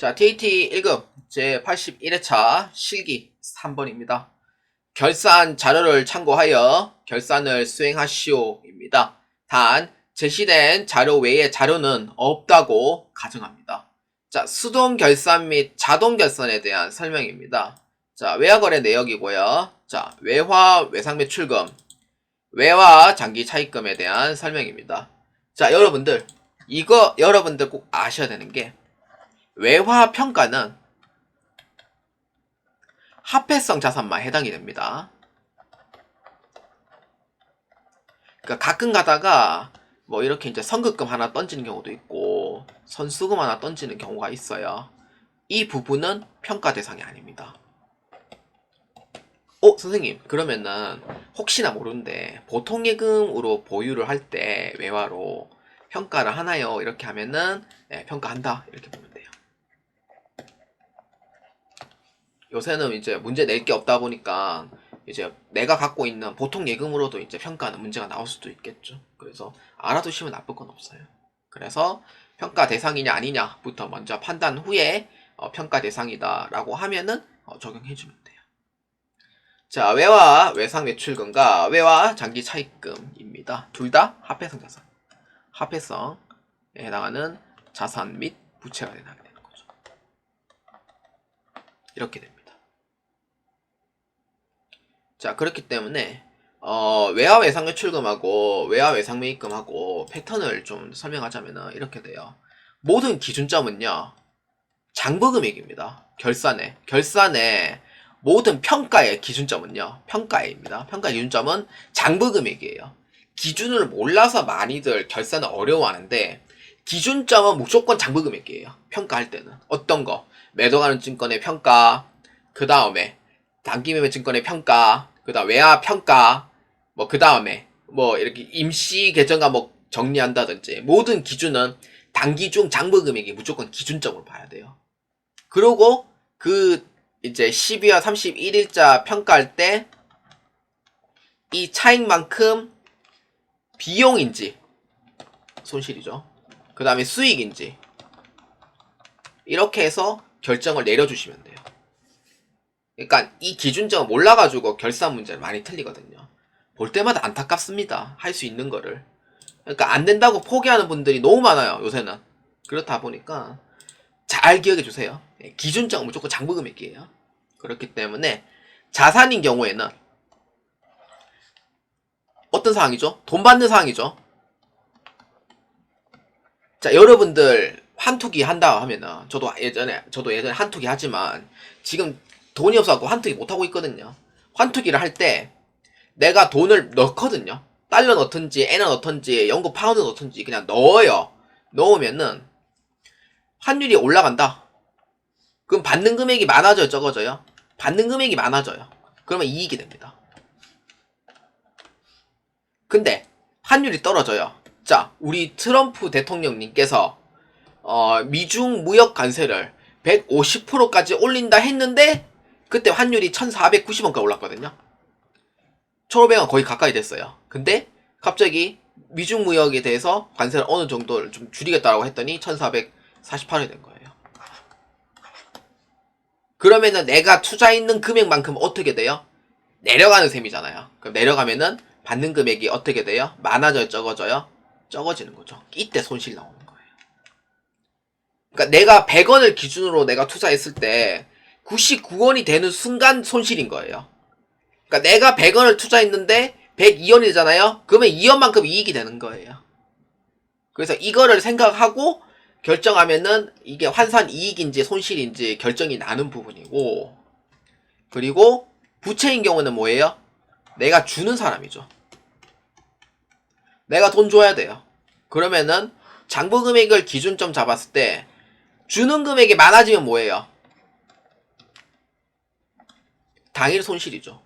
자, TAT 1급 제81회차 실기 3번입니다. 결산 자료를 참고하여 결산을 수행하시오입니다. 단, 제시된 자료 외에 자료는 없다고 가정합니다. 자, 수동 결산 및 자동 결산에 대한 설명입니다. 자, 외화거래 내역이고요. 자, 외화 외상 매출금, 외화 장기 차입금에 대한 설명입니다. 자, 여러분들, 이거 여러분들 꼭 아셔야 되는 게 외화 평가는 화폐성 자산만 해당이 됩니다. 그러니까 가끔 가다가 뭐 이렇게 이제 선급금 하나 던지는 경우도 있고 선수금 하나 던지는 경우가 있어요. 이 부분은 평가 대상이 아닙니다. 선생님, 그러면은 혹시나 모르는데 보통 예금으로 보유를 할 때 외화로 평가를 하나요? 이렇게 하면은 네, 평가한다 이렇게 보면 돼요. 요새는 이제 문제 낼 게 없다 보니까 이제 내가 갖고 있는 보통 예금으로도 이제 평가는 문제가 나올 수도 있겠죠. 그래서 알아두시면 나쁠 건 없어요. 그래서 평가 대상이냐 아니냐부터 먼저 판단 후에 평가 대상이다 라고 하면은 적용해주면 돼요. 자, 외화 외상 매출금과 외화 장기 차입금입니다. 둘 다 화폐성 자산, 화폐성에 해당하는 자산 및 부채가 되는 거죠. 이렇게 됩니다. 자, 그렇기 때문에 외화 외상 매출금하고 외화 외상 매입금하고 패턴을 좀 설명하자면 이렇게 돼요. 모든 기준점은요, 장부금액입니다. 결산의 모든 평가의 기준점은요, 평가입니다. 평가 기준점은 장부금액이에요. 기준을 몰라서 많이들 결산을 어려워하는데 기준점은 무조건 장부금액이에요. 평가할 때는 어떤 거, 매도가는 증권의 평가, 그 다음에 단기매매 증권의 평가, 그 다음 외화 평가, 뭐 그 다음에 뭐 이렇게 임시 계정 과목 정리한다든지 모든 기준은 단기중 장부금액이 무조건 기준점으로 봐야 돼요. 그리고 그 이제 12월 31일자 평가할 때 이 차익만큼 비용인지 손실이죠. 그 다음에 수익인지 이렇게 해서 결정을 내려주시면 돼요. 그러니까 이 기준점을 몰라가지고 결산 문제를 많이 틀리거든요. 볼 때마다 안타깝습니다. 할 수 있는 거를. 그러니까 안 된다고 포기하는 분들이 너무 많아요. 요새는. 그렇다 보니까 잘 기억해 주세요. 기준점은 무조건 장부금액이에요. 그렇기 때문에 자산인 경우에는 어떤 상황이죠? 돈 받는 상황이죠. 자, 여러분들 한투기 한다 하면은 저도 예전에 한투기 하지만 지금 돈이 없어갖고 한투기 못하고 있거든요. 환투기를 할 때 내가 돈을 넣거든요. 달러 넣든지 엔화 넣든지 영국 파운드 넣든지 그냥 넣어요. 넣으면은 환율이 올라간다. 그럼 받는 금액이 많아져요, 적어져요? 받는 금액이 많아져요. 그러면 이익이 됩니다. 근데 환율이 떨어져요. 자, 우리 트럼프 대통령님께서 미중 무역 관세를 150%까지 올린다 했는데 그때 환율이 1490원까지 올랐거든요. 1500원 거의 가까이 됐어요. 근데 갑자기 미중 무역에 대해서 관세를 어느 정도 좀 줄이겠다라고 했더니 1448원이 된 거예요. 그러면은 내가 투자했는 금액만큼 어떻게 돼요? 내려가는 셈이잖아요. 그럼 내려가면은 받는 금액이 어떻게 돼요? 많아져요, 적어져요? 적어지는 거죠. 이때 손실 나오는 거예요. 그러니까 내가 100원을 기준으로 내가 투자했을 때 99원이 되는 순간 손실인 거예요. 그러니까 내가 100원을 투자했는데 102원이잖아요. 그러면 2원만큼 이익이 되는 거예요. 그래서 이거를 생각하고 결정하면은 이게 환산 이익인지 손실인지 결정이 나는 부분이고, 그리고 부채인 경우는 뭐예요? 내가 주는 사람이죠. 내가 돈 줘야 돼요. 그러면은 장부 금액을 기준점 잡았을 때 주는 금액이 많아지면 뭐예요? 당일 손실이죠.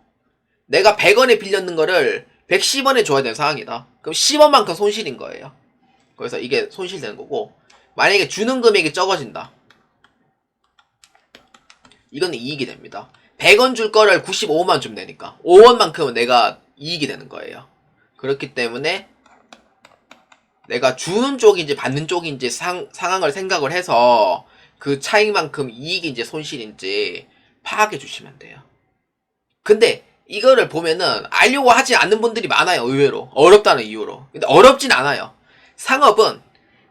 내가 100원에 빌렸는 거를 110원에 줘야 되는 상황이다. 그럼 10원만큼 손실인 거예요. 그래서 이게 손실되는 거고, 만약에 주는 금액이 적어진다. 이건 이익이 됩니다. 100원 줄 거를 95만 주면 되니까 5원만큼은 내가 이익이 되는 거예요. 그렇기 때문에 내가 주는 쪽인지 받는 쪽인지 상황을 생각을 해서 그 차익만큼 이익인지 손실인지 파악해 주시면 돼요. 근데 이거를 보면은 알려고 하지 않는 분들이 많아요. 의외로 어렵다는 이유로. 근데 어렵진 않아요. 상업은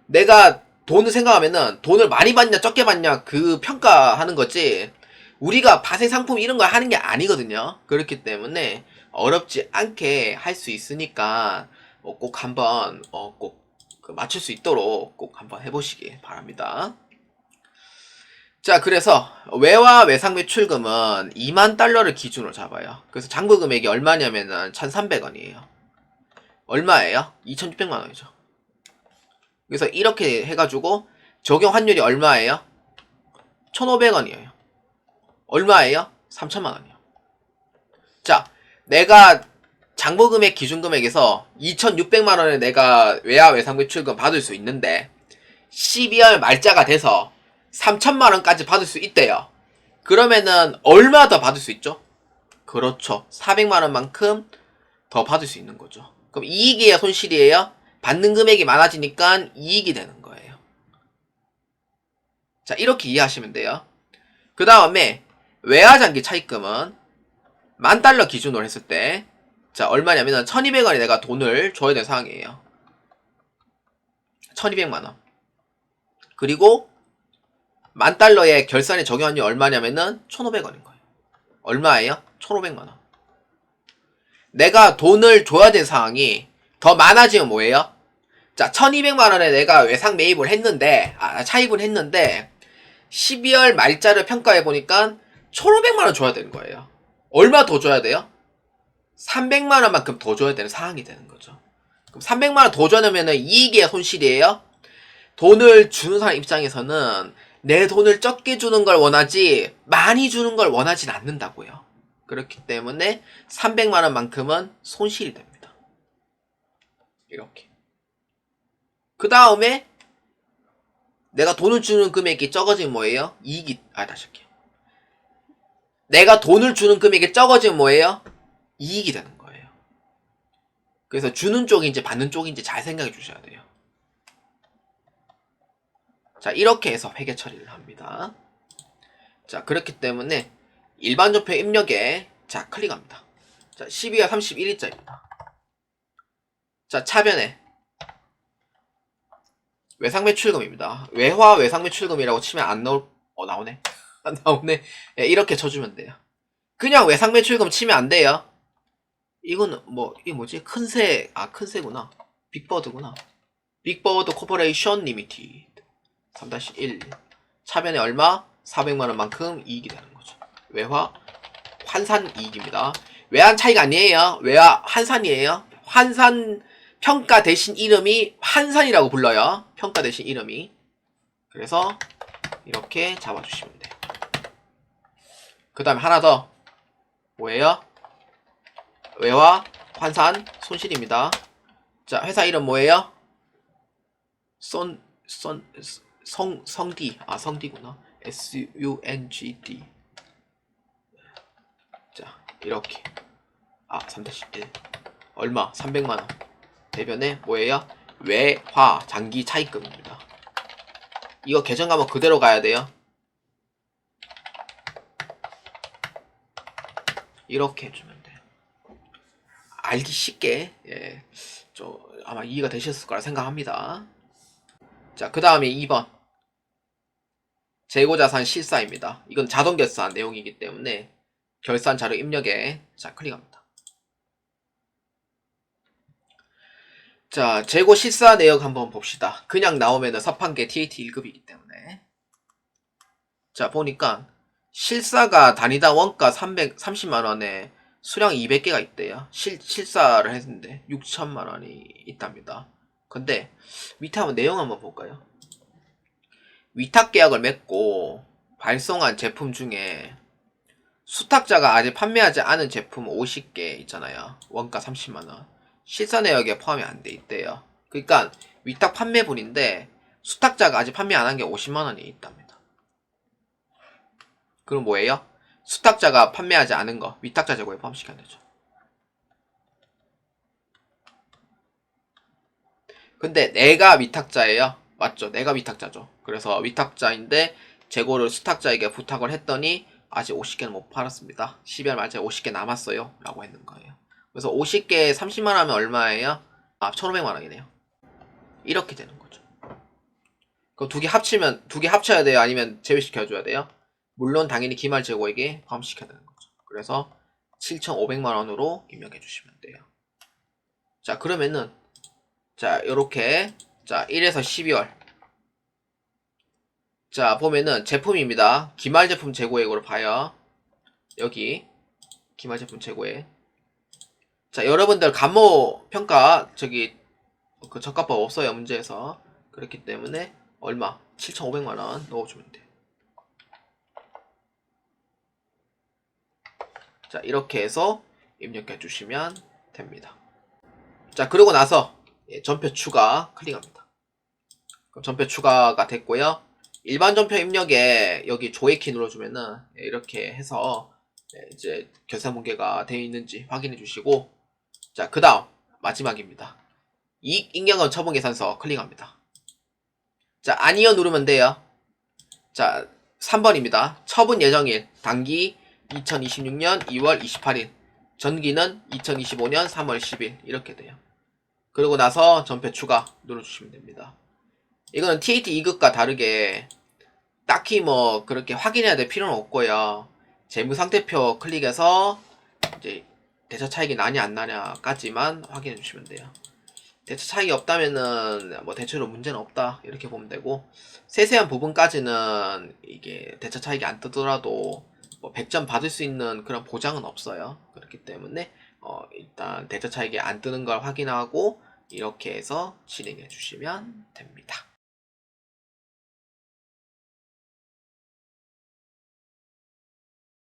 내가 돈을 생각하면은 돈을 많이 받냐 적게 받냐 그 평가하는 거지, 우리가 파생 상품 이런 거 하는 게 아니거든요. 그렇기 때문에 어렵지 않게 할 수 있으니까 꼭 한번 꼭 맞출 수 있도록 꼭 한번 해보시기 바랍니다. 자, 그래서 외화 외상 매출금은 2만 달러를 기준으로 잡아요. 그래서 장부 금액이 얼마냐면은 1,300원이에요. 얼마예요? 2,600만 원이죠. 그래서 이렇게 해가지고 적용 환율이 얼마예요? 1,500원이에요. 얼마예요? 3천만 원이요. 자, 내가 장부 금액 기준 금액에서 2,600만 원에 내가 외화 외상 매출금 받을 수 있는데 12월 말자가 돼서 3천만 원까지 받을 수 있대요. 그러면은 얼마 더 받을 수 있죠? 그렇죠. 400만 원만큼 더 받을 수 있는 거죠. 그럼 이익이에요, 손실이에요? 받는 금액이 많아지니까 이익이 되는 거예요. 자, 이렇게 이해하시면 돼요. 그 다음에 외화장기 차입금은 10,000달러 기준으로 했을 때, 자, 얼마냐면 1,200원에 내가 돈을 줘야 되는 상황이에요. 1,200만원. 그리고 10,000달러의 결산의 적용환율이 얼마냐면은 1,500원인 거예요. 얼마예요? 1,500만원. 내가 돈을 줘야 되는 상황이 더 많아지면 뭐예요? 자, 1,200만원에 내가 외상 매입을 했는데, 차입을 했는데, 12월 말자를 평가해보니까 1,500만원 줘야 되는 거예요. 얼마 더 줘야 돼요? 300만원만큼 더 줘야 되는 상황이 되는 거죠. 그럼 300만원 더 줘야되면 이익이에요, 손실이에요? 돈을 주는 사람 입장에서는 내 돈을 적게 주는 걸 원하지 많이 주는 걸 원하진 않는다고요. 그렇기 때문에 300만원만큼은 손실이 됩니다. 이렇게. 그 다음에 내가 돈을 주는 금액이 적어지면 뭐예요? 이익이, 다시 할게요. 내가 돈을 주는 금액이 적어지면 뭐예요? 이익이 되는 거예요. 그래서 주는 쪽인지 받는 쪽인지 잘 생각해 주셔야 돼요. 자, 이렇게 해서 회계 처리를 합니다. 자, 그렇기 때문에 일반 전표 입력에 자, 클릭합니다. 자, 12월 31일자입니다. 자, 차변에 외상매출금입니다. 외화 외상매출금이라고 치면 안 나올, 나오네. 안 나오네. 예, 이렇게 쳐주면 돼요. 그냥 외상매출금 치면 안 돼요. 이거는 이게 뭐지? 큰새구나. 빅버드구나. 빅버드 코퍼레이션 리미티드 3-1 차변에 얼마? 400만원만큼 이익이 되는 거죠. 외화 환산 이익입니다. 외환 차익 아니에요. 외화 환산이에요. 환산 평가 대신 이름이 환산이라고 불러요. 평가 대신 이름이. 그래서 이렇게 잡아주시면 돼요. 그 다음에 하나 더 뭐예요? 외화 환산 손실입니다. 자, 회사 이름 뭐예요? 성디. 성디구나. SUNGD. 자, 이렇게. 3-1. 얼마? 300만원. 대변에 뭐예요? 외화 장기 차입금입니다. 이거 계정 가면 그대로 가야 돼요. 이렇게 해주면 돼요. 알기 쉽게, 아마 이해가 되셨을 거라 생각합니다. 자, 그 다음에 2번. 재고자산 실사입니다. 이건 자동 결산 내용이기 때문에 결산 자료 입력에 자, 클릭합니다. 자, 재고 실사 내역 한번 봅시다. 그냥 나오면은 섭한계 TAT 1급이기 때문에. 자, 보니까 실사가 단위당 원가 330만원에 수량 200개가 있대요. 실사를 했는데 6천만원이 있답니다. 근데 밑에 한번 내용 한번 볼까요? 위탁 계약을 맺고 발송한 제품 중에 수탁자가 아직 판매하지 않은 제품 50개 있잖아요. 원가 30만원. 실사 내역에 포함이 안 돼 있대요. 그러니까 위탁 판매분인데 수탁자가 아직 판매 안 한 게 50만원이 있답니다. 그럼 뭐예요? 수탁자가 판매하지 않은 거 위탁자 재고에 포함시켜야 되죠. 근데 내가 위탁자예요. 맞죠? 내가 위탁자죠. 그래서 위탁자인데 재고를 수탁자에게 부탁을 했더니 아직 50개는 못 팔았습니다. 12월 말째 50개 남았어요. 라고 했는 거예요. 그래서 50개 30만 하면 얼마예요? 아, 1,500만 원이네요. 이렇게 되는 거죠. 그럼 두 개 합치면, 두 개 합쳐야 돼요? 아니면 제외시켜줘야 돼요? 물론 당연히 기말 재고에게 포함시켜야 되는 거죠. 그래서 7,500만 원으로 입력해 주시면 돼요. 자, 그러면은, 자, 요렇게, 자, 1에서 12월. 자, 보면은 제품입니다. 기말 제품 재고액으로 봐요. 여기, 기말 제품 재고액. 자, 여러분들 감모 평가, 저기, 그 적합법 없어요, 문제에서. 그렇기 때문에, 얼마? 7,500만 원 넣어주면 돼요. 자, 이렇게 해서 입력해 주시면 됩니다. 자, 그러고 나서 전표 추가 클릭합니다. 그럼 전표 추가가 됐고요. 일반 전표 입력에 여기 조회키 눌러주면은 이렇게 해서 이제 결산문계가 되어 있는지 확인해 주시고, 자, 그 다음 마지막입니다. 이익 인경은 처분계산서 클릭합니다. 자, 아니요 누르면 돼요. 자, 3번입니다. 처분 예정일 당기 2026년 2월 28일, 전기는 2025년 3월 10일 이렇게 돼요. 그러고 나서 전표 추가 눌러주시면 됩니다. 이거는 TAT 2급과 다르게 딱히 뭐 그렇게 확인해야 될 필요는 없고요. 재무상태표 클릭해서 이제 대차 차익이 나냐 안 나냐까지만 확인해 주시면 돼요. 대차 차익이 없다면은 뭐 대체로 문제는 없다 이렇게 보면 되고, 세세한 부분까지는 이게 대차 차익이 안 뜨더라도 뭐 100점 받을 수 있는 그런 보장은 없어요. 그렇기 때문에 일단 대차 차익이 안 뜨는 걸 확인하고 이렇게 해서 진행해 주시면 됩니다.